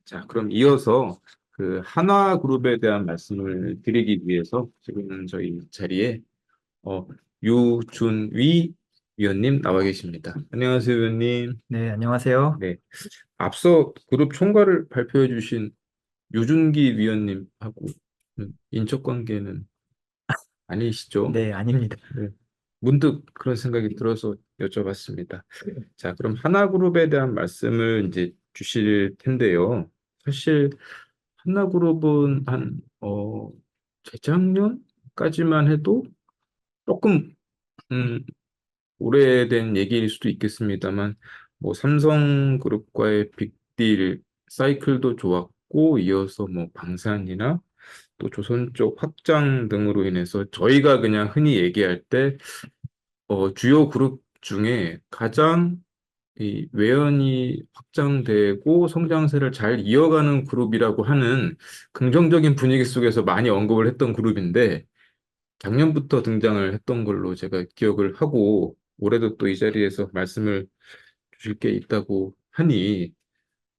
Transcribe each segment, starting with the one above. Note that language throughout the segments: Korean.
자, 그럼 이어서 그 한화그룹에 대한 말씀을 드리기 위해서 지금 저희 자리에 어, 유준위 위원님 나와 계십니다. 안녕하세요, 위원님. 네, 안녕하세요. 네, 앞서 그룹 총괄을 발표해 주신 유준기 위원님하고 인적 관계는 아니시죠? 네, 아닙니다. 네, 문득 그런 생각이 들어서 여쭤봤습니다. 자, 그럼 하나그룹에 대한 말씀을 이제 주실 텐데요. 사실 하나그룹은 재작년까지만 해도 조금 음, 오래된 얘기일 수도 있겠습니다만, 뭐 삼성그룹과의 빅딜 사이클도 좋았고, 이어서 뭐 방산이나 또 조선 쪽 확장 등으로 인해서 저희가 그냥 흔히 얘기할 때 주요 그룹 중에 가장 이 외연이 확장되고 성장세를 잘 이어가는 그룹이라고 하는 긍정적인 분위기 속에서 많이 언급을 했던 그룹인데 작년부터 등장을 했던 걸로 제가 기억을 하고 올해도 또 이 자리에서 말씀을 주실 게 있다고 하니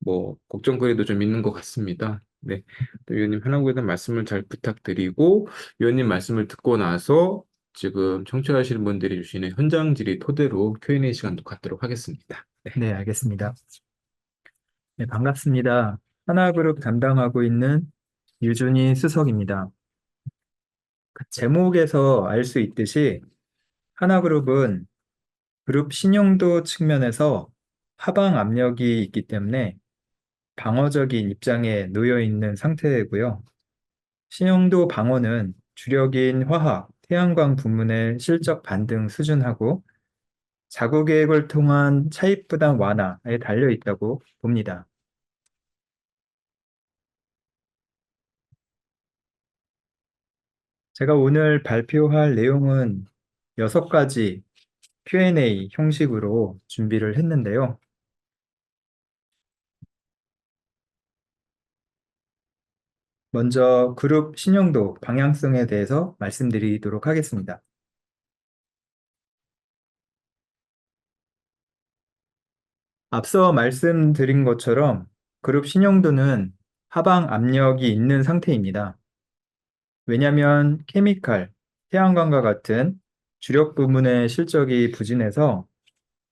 뭐 걱정거리도 좀 있는 것 같습니다. 네, 또 위원님 하나국에 대한 말씀을 잘 부탁드리고 위원님 말씀을 듣고 나서 지금 청취하시는 분들이 주시는 현장 질의 토대로 Q&A 시간도 갖도록 하겠습니다. 네. 네, 알겠습니다. 네, 반갑습니다. 하나그룹 담당하고 있는 유준희 수석입니다. 그 제목에서 알 수 있듯이 하나그룹은 그룹 신용도 측면에서 하방 압력이 있기 때문에 방어적인 입장에 놓여 있는 상태고요. 신용도 방어는 주력인 화학, 태양광 부문의 실적 반등 수준하고 자구 계획을 통한 차입 부담 완화에 달려 있다고 봅니다. 제가 오늘 발표할 내용은 6가지 Q&A 형식으로 준비를 했는데요. 먼저 그룹 신용도 방향성에 대해서 말씀드리도록 하겠습니다. 앞서 말씀드린 것처럼 그룹 신용도는 하방 압력이 있는 상태입니다. 왜냐하면 케미칼, 태양광과 같은 주력 부문의 실적이 부진해서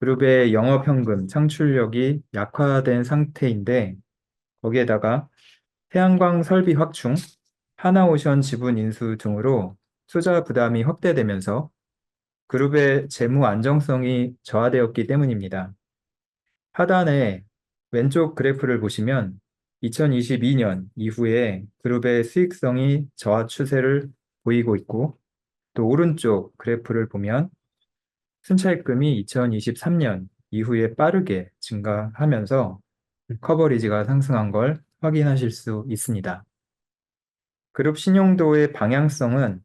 그룹의 영업현금 창출력이 약화된 상태인데 거기에다가 태양광 설비 확충, 하나오션 지분 인수 등으로 투자 부담이 확대되면서 그룹의 재무 안정성이 저하되었기 때문입니다. 하단에 왼쪽 그래프를 보시면 2022년 이후에 그룹의 수익성이 저하 추세를 보이고 있고 또 오른쪽 그래프를 보면 순차입금이 2023년 이후에 빠르게 증가하면서 커버리지가 상승한 걸 확인하실 수 있습니다. 그룹 신용도의 방향성은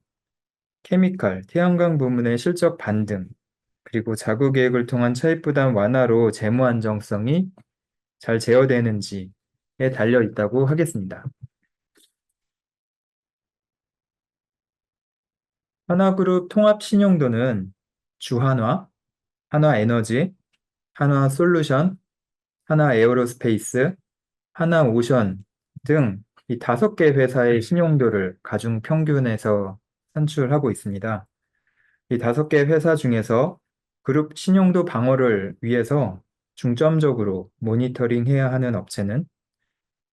케미칼, 태양광 부문의 실적 반등, 그리고 자구 계획을 통한 차입 부담 완화로 재무 안정성이 잘 제어되는지에 달려 있다고 하겠습니다. 하나그룹 통합 신용도는 주한화, 한화에너지, 한화솔루션, 하나에어로스페이스, 하나오션 등 이 5개 회사의 신용도를 가중 평균해서 산출하고 있습니다. 이 5개 회사 중에서 그룹 신용도 방어를 위해서 중점적으로 모니터링해야 하는 업체는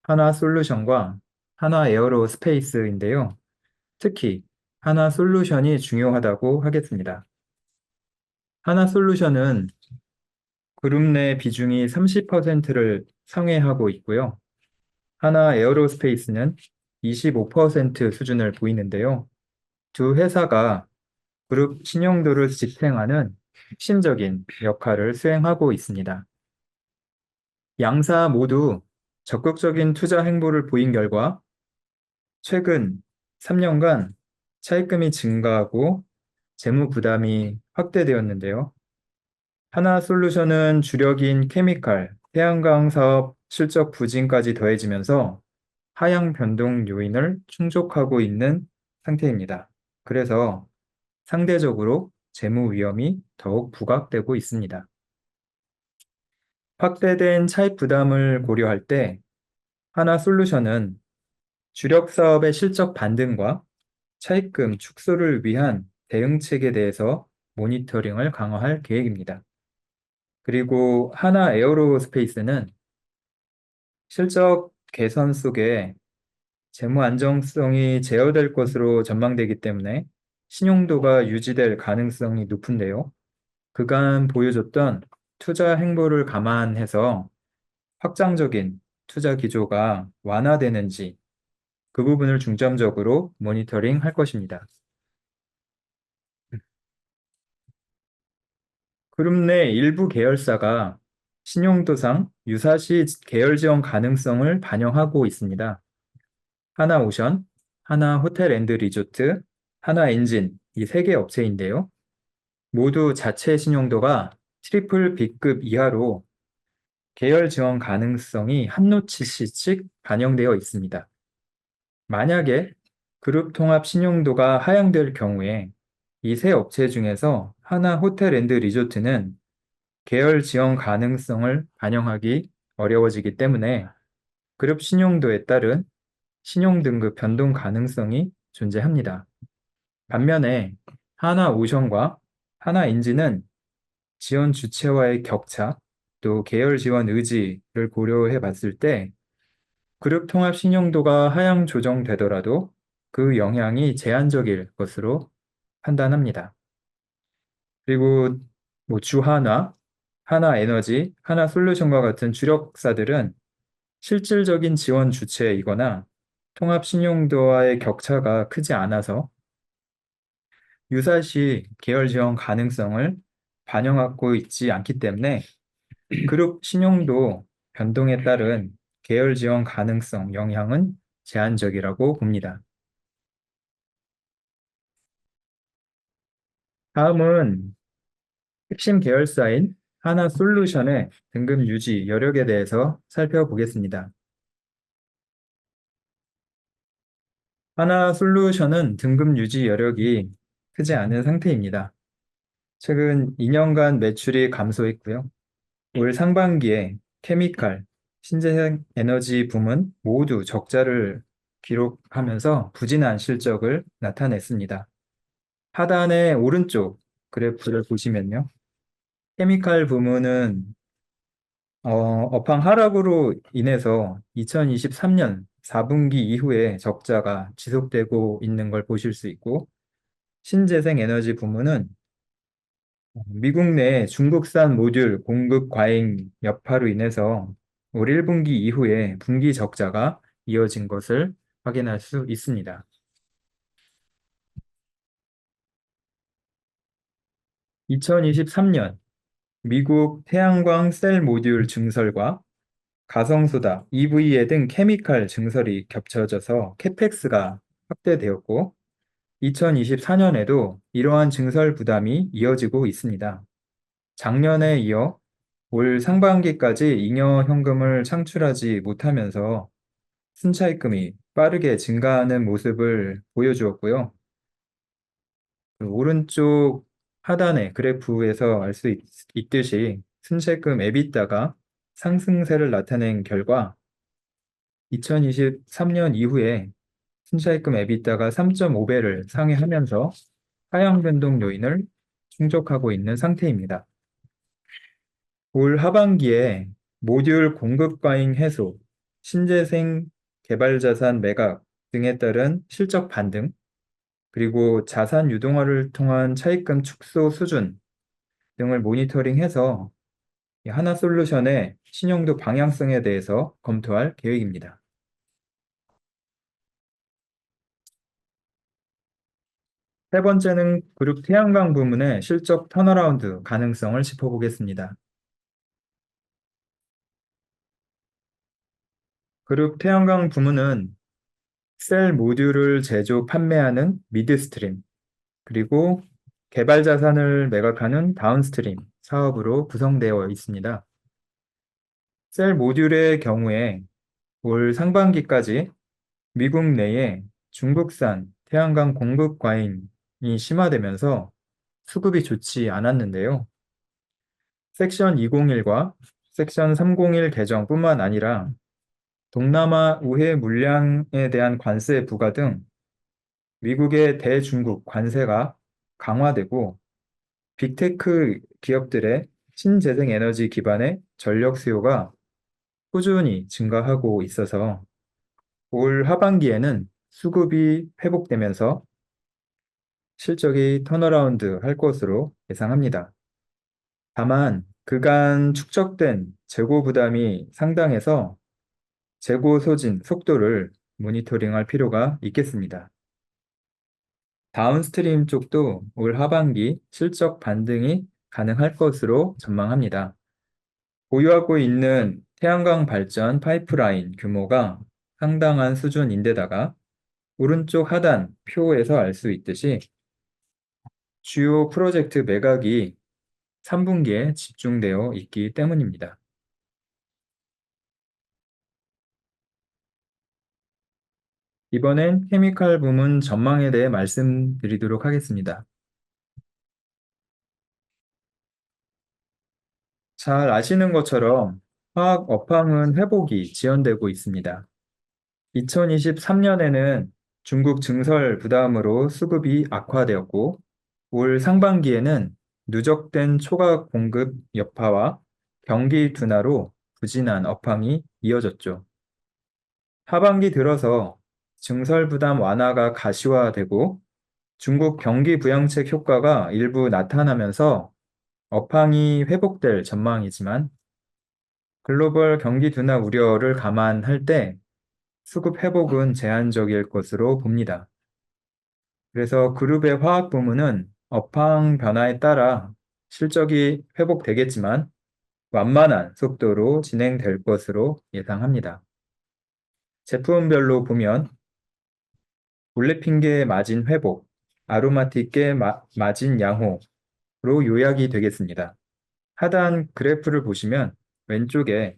하나솔루션과 하나에어로스페이스인데요. 특히 하나솔루션이 중요하다고 하겠습니다. 하나솔루션은 그룹 내 비중이 30%를 상회하고 있고요. 하나에어로스페이스는 25% 수준을 보이는데요. 두 회사가 그룹 신용도를 지탱하는 핵심적인 역할을 수행하고 있습니다. 양사 모두 적극적인 투자 행보를 보인 결과 최근 3년간 차입금이 증가하고 재무 부담이 확대되었는데요. 하나솔루션은 주력인 케미칼, 태양광 사업 실적 부진까지 더해지면서 하향 변동 요인을 충족하고 있는 상태입니다. 그래서 상대적으로 재무 위험이 더욱 부각되고 있습니다. 확대된 차입 부담을 고려할 때 하나솔루션은 주력 사업의 실적 반등과 차입금 축소를 위한 대응책에 대해서 모니터링을 강화할 계획입니다. 그리고 하나 에어로스페이스는 실적 개선 속에 재무 안정성이 제어될 것으로 전망되기 때문에 신용도가 유지될 가능성이 높은데요. 그간 보여줬던 투자 행보를 감안해서 확장적인 투자 기조가 완화되는지 그 부분을 중점적으로 모니터링 할 것입니다. 그룹 내 일부 계열사가 신용도상 유사시 계열 지원 가능성을 반영하고 있습니다. 하나오션, 하나호텔앤드리조트, 하나엔진 이 세 개 업체인데요. 모두 자체 신용도가 트리플 B급 이하로 계열 지원 가능성이 한 노치씩 반영되어 있습니다. 만약에 그룹 통합 신용도가 하향될 경우에 이 세 업체 중에서 하나호텔앤드리조트는 계열 지원 가능성을 반영하기 어려워지기 때문에 그룹 신용도에 따른 신용등급 변동 가능성이 존재합니다. 반면에 하나오션과 하나인지는 지원 주체와의 격차, 또 계열 지원 의지를 고려해 봤을 때 그룹 통합 신용도가 하향 조정되더라도 그 영향이 제한적일 것으로 판단합니다. 그리고 주하나, 하나에너지, 하나솔루션과 같은 주력사들은 실질적인 지원 주체이거나 통합 신용도와의 격차가 크지 않아서 유사시 계열 지원 가능성을 반영하고 있지 않기 때문에 그룹 신용도 변동에 따른 계열 지원 가능성 영향은 제한적이라고 봅니다. 다음은 핵심 계열사인 하나솔루션의 등급 유지 여력에 대해서 살펴보겠습니다. 하나솔루션은 등급 유지 여력이 크지 않은 상태입니다. 최근 2년간 매출이 감소했고요. 올 상반기에 케미칼, 신재생 에너지 부문 모두 적자를 기록하면서 부진한 실적을 나타냈습니다. 하단의 오른쪽 그래프를 보시면요. 케미칼 부문은 업황 하락으로 인해서 2023년 4분기 이후에 적자가 지속되고 있는 걸 보실 수 있고, 신재생 에너지 부문은 미국 내 중국산 모듈 공급 과잉 여파로 인해서 올 1분기 이후에 분기 적자가 이어진 것을 확인할 수 있습니다. 2023년 미국 태양광 셀 모듈 증설과 가성소다, EVA 등 케미칼 증설이 겹쳐져서 캐펙스가 확대되었고 2024년에도 이러한 증설 부담이 이어지고 있습니다. 작년에 이어 올 상반기까지 잉여 현금을 창출하지 못하면서 순차입금이 빠르게 증가하는 모습을 보여주었고요. 그 오른쪽 하단의 그래프에서 알 수 있듯이 순차입금 에비타가 상승세를 나타낸 결과 2023년 이후에 순차입금 에비타가 3.5배를 상회하면서 하향 변동 요인을 충족하고 있는 상태입니다. 올 하반기에 모듈 공급 과잉 해소, 신재생 개발 자산 매각 등에 따른 실적 반등, 그리고 자산 유동화를 통한 차입금 축소 수준 등을 모니터링해서 하나솔루션의 신용도 방향성에 대해서 검토할 계획입니다. 세 번째는 그룹 태양광 부문의 실적 턴어라운드 가능성을 짚어보겠습니다. 그룹 태양광 부문은 셀 모듈을 제조 판매하는 미드스트림, 그리고 개발 자산을 매각하는 다운스트림 사업으로 구성되어 있습니다. 셀 모듈의 경우에 올 상반기까지 미국 내에 중국산 태양광 공급 과잉이 심화되면서 수급이 좋지 않았는데요. 섹션 201과 섹션 301 개정뿐만 아니라 동남아 우회 물량에 대한 관세 부과 등 미국의 대중국 관세가 강화되고 빅테크 기업들의 신재생 에너지 기반의 전력 수요가 꾸준히 증가하고 있어서 올 하반기에는 수급이 회복되면서 실적이 턴어라운드 할 것으로 예상합니다. 다만 그간 축적된 재고 부담이 상당해서 재고 소진 속도를 모니터링할 필요가 있겠습니다. 다운스트림 쪽도 올 하반기 실적 반등이 가능할 것으로 전망합니다. 보유하고 있는 태양광 발전 파이프라인 규모가 상당한 수준인데다가 오른쪽 하단 표에서 알 수 있듯이 주요 프로젝트 매각이 3분기에 집중되어 있기 때문입니다. 이번엔 케미칼 부문 전망에 대해 말씀드리도록 하겠습니다. 잘 아시는 것처럼 화학 업황은 회복이 지연되고 있습니다. 2023년에는 중국 증설 부담으로 수급이 악화되었고, 올 상반기에는 누적된 초과 공급 여파와 경기 둔화로 부진한 업황이 이어졌죠. 하반기 들어서 증설 부담 완화가 가시화되고 중국 경기 부양책 효과가 일부 나타나면서 업황이 회복될 전망이지만 글로벌 경기 둔화 우려를 감안할 때 수급 회복은 제한적일 것으로 봅니다. 그래서 그룹의 화학 부문은 업황 변화에 따라 실적이 회복되겠지만 완만한 속도로 진행될 것으로 예상합니다. 제품별로 보면 올레핀계 마진 회복, 아로마틱계 마진 양호로 요약이 되겠습니다. 하단 그래프를 보시면 왼쪽에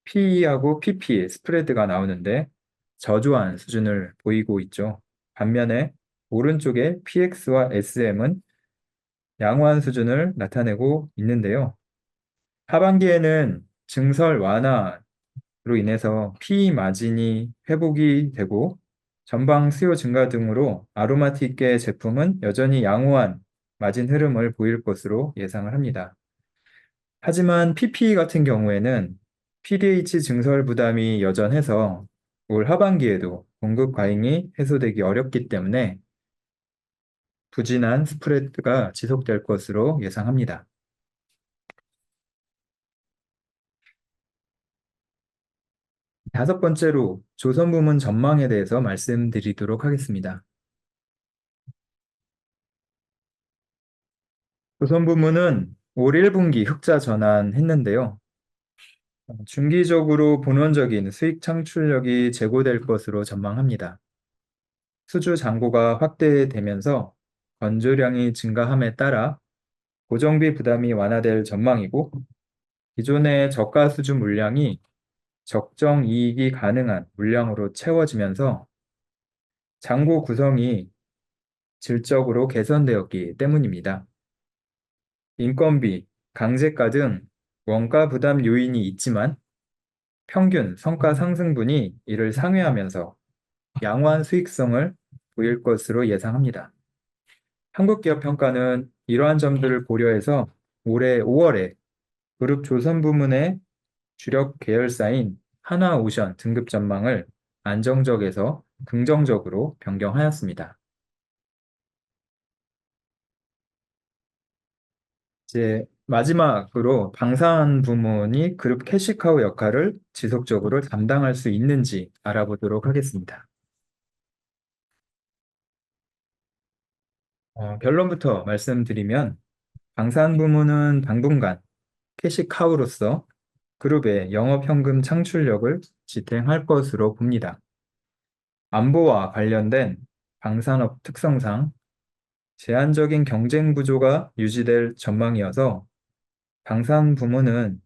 PE하고 PP 스프레드가 나오는데 저조한 수준을 보이고 있죠. 반면에 오른쪽에 PX와 SM은 양호한 수준을 나타내고 있는데요. 하반기에는 증설 완화로 인해서 PE 마진이 회복이 되고 전방 수요 증가 등으로 아로마틱계 제품은 여전히 양호한 마진 흐름을 보일 것으로 예상을 합니다. 하지만 PP 같은 경우에는 PDH 증설 부담이 여전해서 올 하반기에도 공급 과잉이 해소되기 어렵기 때문에 부진한 스프레드가 지속될 것으로 예상합니다. 다섯 번째로 조선 부문 전망에 대해서 말씀드리도록 하겠습니다. 조선 부문은 올 1분기 흑자 전환했는데요. 중기적으로 본원적인 수익 창출력이 제고될 것으로 전망합니다. 수주 잔고가 확대되면서 건조량이 증가함에 따라 고정비 부담이 완화될 전망이고 기존의 저가 수주 물량이 적정 이익이 가능한 물량으로 채워지면서 잔고 구성이 질적으로 개선되었기 때문입니다. 인건비, 강제가 등 원가 부담 요인이 있지만 평균 성과 상승분이 이를 상회하면서 양호한 수익성을 보일 것으로 예상합니다. 한국기업평가는 이러한 점들을 고려해서 올해 5월에 그룹 조선 부문의 주력 계열사인 하나오션 등급 전망을 안정적에서 긍정적으로 변경하였습니다. 이제 마지막으로 방산 부문이 그룹 캐시카우 역할을 지속적으로 담당할 수 있는지 알아보도록 하겠습니다. 결론부터 말씀드리면 방산 부문은 당분간 캐시카우로서 그룹의 영업현금 창출력을 지탱할 것으로 봅니다. 안보와 관련된 방산업 특성상 제한적인 경쟁 구조가 유지될 전망이어서 방산 부문은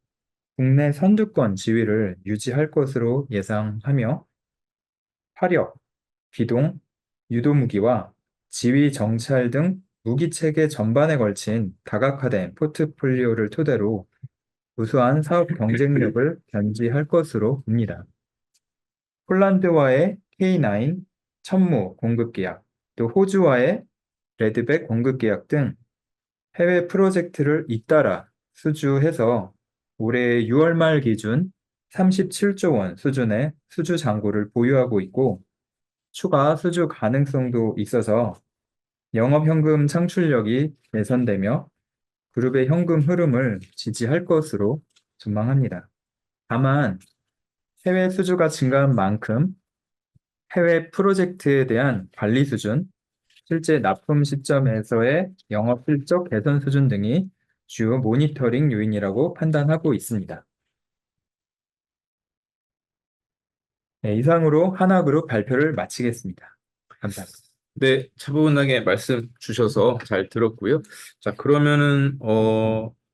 국내 선두권 지위를 유지할 것으로 예상하며 화력, 기동, 유도무기와 지휘 정찰 등 무기체계 전반에 걸친 다각화된 포트폴리오를 토대로 우수한 사업 경쟁력을 견지할 것으로 봅니다. 폴란드와의 K9 천무 공급 계약, 또 호주와의 레드백 공급 계약 등 해외 프로젝트를 잇따라 수주해서 올해 6월 말 기준 37조 원 수준의 수주 잔고를 보유하고 있고 추가 수주 가능성도 있어서 영업현금 창출력이 개선되며 그룹의 현금 흐름을 지지할 것으로 전망합니다. 다만 해외 수주가 증가한 만큼 해외 프로젝트에 대한 관리 수준, 실제 납품 시점에서의 영업 실적 개선 수준 등이 주요 모니터링 요인이라고 판단하고 있습니다. 네, 이상으로 하나그룹 발표를 마치겠습니다. 감사합니다. 네, 차분하게 말씀 주셔서 잘 들었고요. 자, 그러면은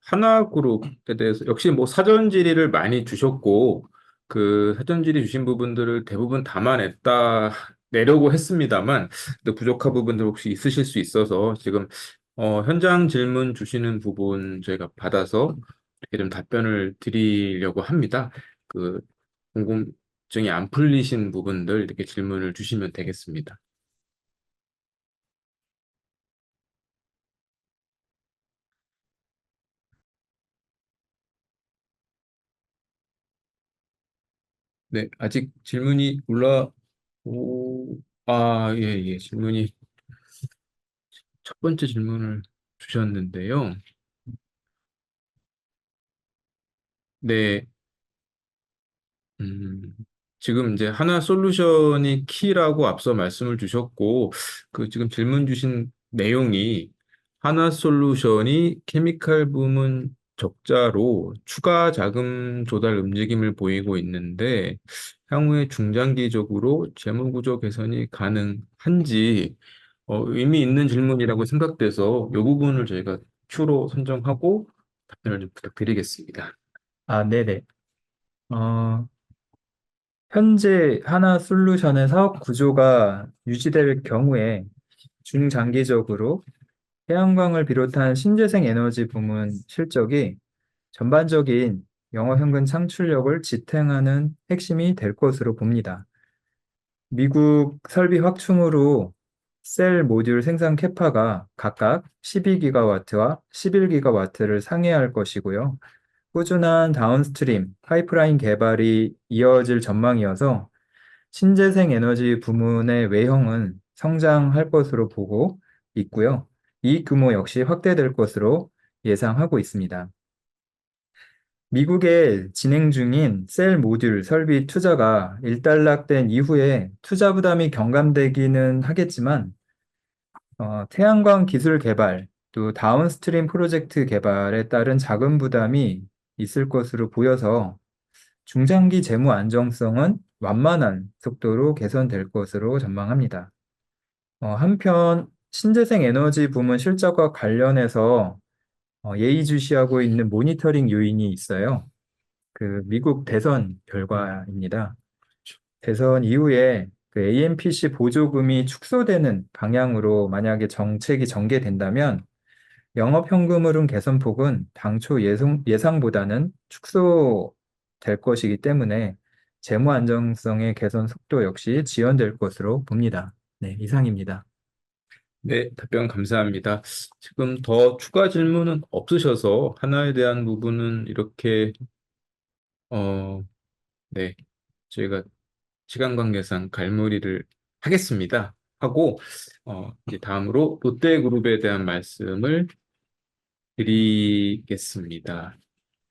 하나그룹에 대해서 역시 뭐 사전 질의를 많이 주셨고 그 사전 질의 주신 부분들을 대부분 담아냈다 내려고 했습니다만 또 부족한 부분들 혹시 있으실 수 있어서 지금 현장 질문 주시는 부분 저희가 받아서 이렇게 좀 답변을 드리려고 합니다. 그 궁금증이 안 풀리신 부분들 이렇게 질문을 주시면 되겠습니다. 네, 아직 질문이 예, 예, 질문이 첫 번째 질문을 주셨는데요. 네, 음, 지금 이제 하나 솔루션이 키라고 앞서 말씀을 주셨고, 그 지금 질문 주신 내용이 하나 솔루션이 케미칼 부문 적자로 추가 자금 조달 움직임을 보이고 있는데, 향후에 중장기적으로 재무구조 개선이 가능한지 의미 있는 질문이라고 생각돼서 이 부분을 저희가 Q로 선정하고 답변을 좀 부탁드리겠습니다. 네네. 어, 현재 하나 솔루션의 사업 구조가 유지될 경우에 중장기적으로 태양광을 비롯한 신재생 에너지 부문 실적이 전반적인 영업현금 창출력을 지탱하는 핵심이 될 것으로 봅니다. 미국 설비 확충으로 셀 모듈 생산 캐파가 각각 12기가와트와 11기가와트를 상회할 것이고요. 꾸준한 다운스트림, 파이프라인 개발이 이어질 전망이어서 신재생 에너지 부문의 외형은 성장할 것으로 보고 있고요. 이익 규모 역시 확대될 것으로 예상하고 있습니다. 미국에 진행 중인 셀 모듈 설비 투자가 일단락된 이후에 투자 부담이 경감되기는 하겠지만 태양광 기술 개발, 또 다운스트림 프로젝트 개발에 따른 자금 부담이 있을 것으로 보여서 중장기 재무 안정성은 완만한 속도로 개선될 것으로 전망합니다. 한편 신재생 에너지 부문 실적과 관련해서 예의주시하고 있는 모니터링 요인이 있어요. 그 미국 대선 결과입니다. 대선 이후에 그 AMPC 보조금이 축소되는 방향으로 만약에 정책이 전개된다면 영업 현금 흐름 개선폭은 당초 예상보다는 축소될 것이기 때문에 재무 안정성의 개선 속도 역시 지연될 것으로 봅니다. 네, 이상입니다. 네, 답변 감사합니다. 지금 더 추가 질문은 없으셔서 하나에 대한 부분은 이렇게 어, 네, 저희가 시간 관계상 갈무리를 하겠습니다. 하고 이제 다음으로 롯데그룹에 대한 말씀을 드리겠습니다.